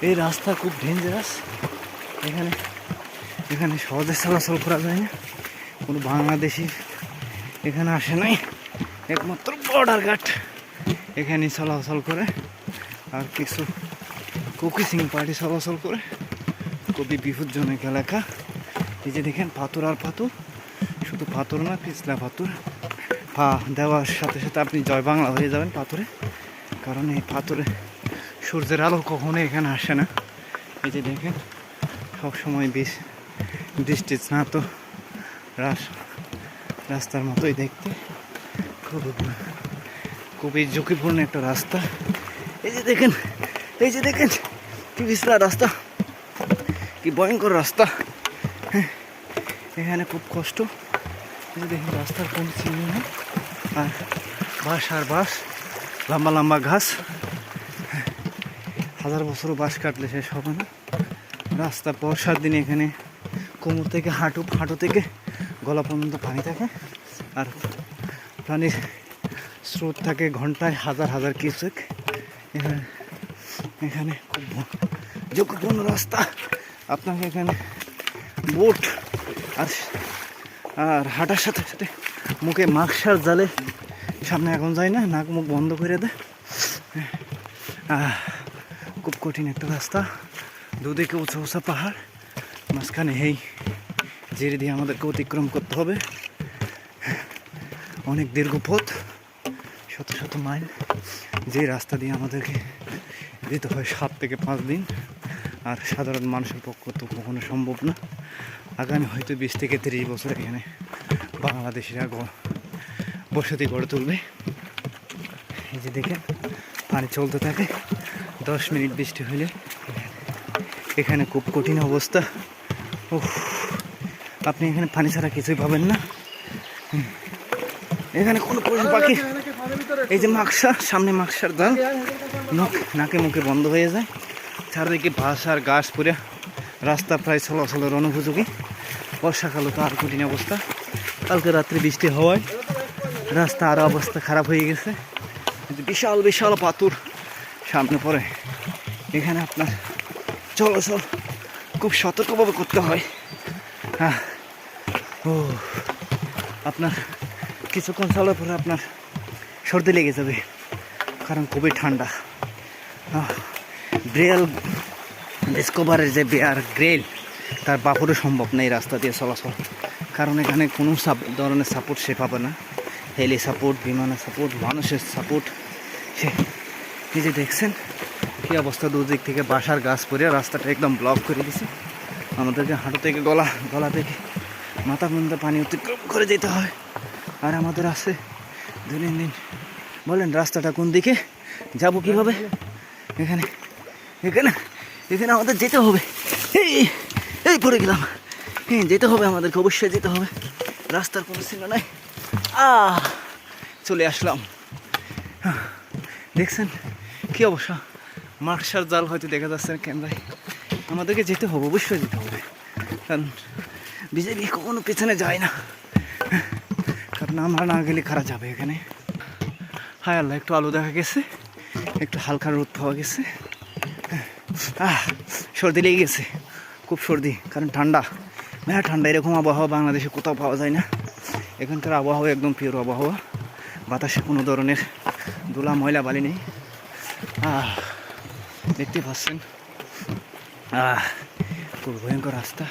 এই রাস্তা খুব ডেঞ্জারাস। এখানে এখানে সহজে চলাচল করা যায় না। কোনো বাংলাদেশি এখানে আসে নাই, একমাত্র বর্ডার গার্ড এখানে চলাচল করে, আর কিছু কুকিং পার্টি চলাচল করে। খুবই বিপজ্জনক এলাকা। এই যে দেখেন পাথর আর পাথর, শুধু পাথর না, পিছলা পাথর। পা দেওয়ার সাথে সাথে আপনি জয় বাংলা হয়ে যাবেন পাথরে, কারণ এই পাথরে সূর্যের আলো কখনো এখানে আসে না। এই যে দেখেন সবসময় বৃষ্টি স্নাত রাস্তার মতোই দেখতে, খুবই ঝুঁকিপূর্ণ একটা রাস্তা। এই যে দেখেন, এই যে দেখেন কি পিছলা রাস্তা, কি ভয়ঙ্কর রাস্তা। এখানে খুব কষ্ট। এই যে দেখেন রাস্তার কোনো চিহ্ন নেই, আর বাঁশ আর বাঁশ, লম্বা লম্বা ঘাস। হাজার বছরও বাঁশ কাটলে শেষ হবে না। রাস্তা বর্ষার দিনে এখানে কোমর থেকে হাঁটু থেকে গলা পর্যন্ত পানি থাকে, আর পানির স্রোত থাকে ঘন্টায় হাজার হাজার কিউসেক। এখানে খুব ঝুঁকিপূর্ণ রাস্তা। আপনাকে এখানে বোট আর হাঁটার সাথে সাথে মুখে মাস্কার জালে সামনে এখন যায় না, নাক মুখ বন্ধ করে দেয়। খুব কঠিন একটা রাস্তা, দুদিকে উঁচা উঁচা পাহাড়, মাঝখানে এই জিরে দিয়ে আমাদেরকে অতিক্রম করতে হবে। অনেক দীর্ঘ পথ, শত শত মাইল, যে রাস্তা দিয়ে আমাদেরকে যেতে হয় 7 থেকে 5 দিন। আর সাধারণ মানুষের পক্ষে তো কখনো সম্ভব না। আগামী হয়তো 20 থেকে 30 বছর এখানে বাংলাদেশিরা বসতি গড়ে তুলবে। এই যে দেখেন পানি চলতে থাকে, 10 মিনিট বৃষ্টি হলে এখানে খুব কঠিন অবস্থা। আপনি এখানে পানি ছাড়া কিছুই পাবেন না। এখানে কোনো পশু পাখি, এই যে মাকসা, সামনে মাকসার জাল, নাকে মুখে বন্ধ হয়ে যায়। চারদিকে বাঁশ আর গাছ পরে রাস্তা প্রায় চলাচলের অনুপযোগী। বর্ষাকালে তো আর কঠিন অবস্থা। কালকে রাত্রে বৃষ্টি হওয়ায় রাস্তা আরও অবস্থা খারাপ হয়ে গেছে। বিশাল বিশাল পাথর সামনে পড়ে। এখানে আপনার চলাচল খুব সতর্কভাবে করতে হয়। আপনার কিছুক্ষণ চলার পরে আপনার সর্দি লেগে যাবে, কারণ খুবই ঠান্ডা। ব্রেল ডিসকভারের যে বেয়ার গ্রেল, তার বাপরও সম্ভব না এই রাস্তা দিয়ে চলাচল, কারণ এখানে কোনো ধরনের সাপোর্ট সে পাবে না। হেলি সাপোর্ট, বিমানের সাপোর্ট, মানুষের সাপোর্ট। এই যে দেখছেন কী অবস্থা, দুদিক থেকে বাসার গাছ পরে রাস্তাটা একদম ব্লক করে দিছে। আমাদেরকে হাঁটু থেকে গলা থেকে মাথা পর্যন্ত পানি অতিক্রম করে যেতে হয়। আর আমাদের আছে দৈনন্দিন, বলেন রাস্তাটা কোন দিকে যাব, কীভাবে? এখানে এখানে এখানে আমাদের যেতে হবে। এই পড়ে গেলাম। যেতে হবে আমাদেরকে, অবশ্যই যেতে হবে। রাস্তার কোনো চিহ্ন নাই। চলে আসলাম। দেখছেন কী অবস্থা, মাকসার জাল হয়তো দেখা যাচ্ছে ক্যামেরায়। আমাদেরকে যেতে হবে, অবশ্যই যেতে হবে, কারণ বিজেপি কখনো পেছনে যায় না। কারণ আমরা না গেলে খারাপ যাবে এখানে। হায় আল্লাহ, একটু আলো দেখা গেছে, একটু হালকা রোদ পাওয়া গেছে। সর্দি লেগে গেছে, খুব সর্দি, কারণ ঠান্ডা, ঠান্ডা। এরকম আবহাওয়া বাংলাদেশে কোথাও পাওয়া যায় না। এখানকার আবহাওয়া একদম পিওর আবহাওয়া, বাতাসে কোনো ধরনের ধুলা ময়লা বালি নেই। দেখতে পাচ্ছেন খুব ভয়ঙ্কর রাস্তা।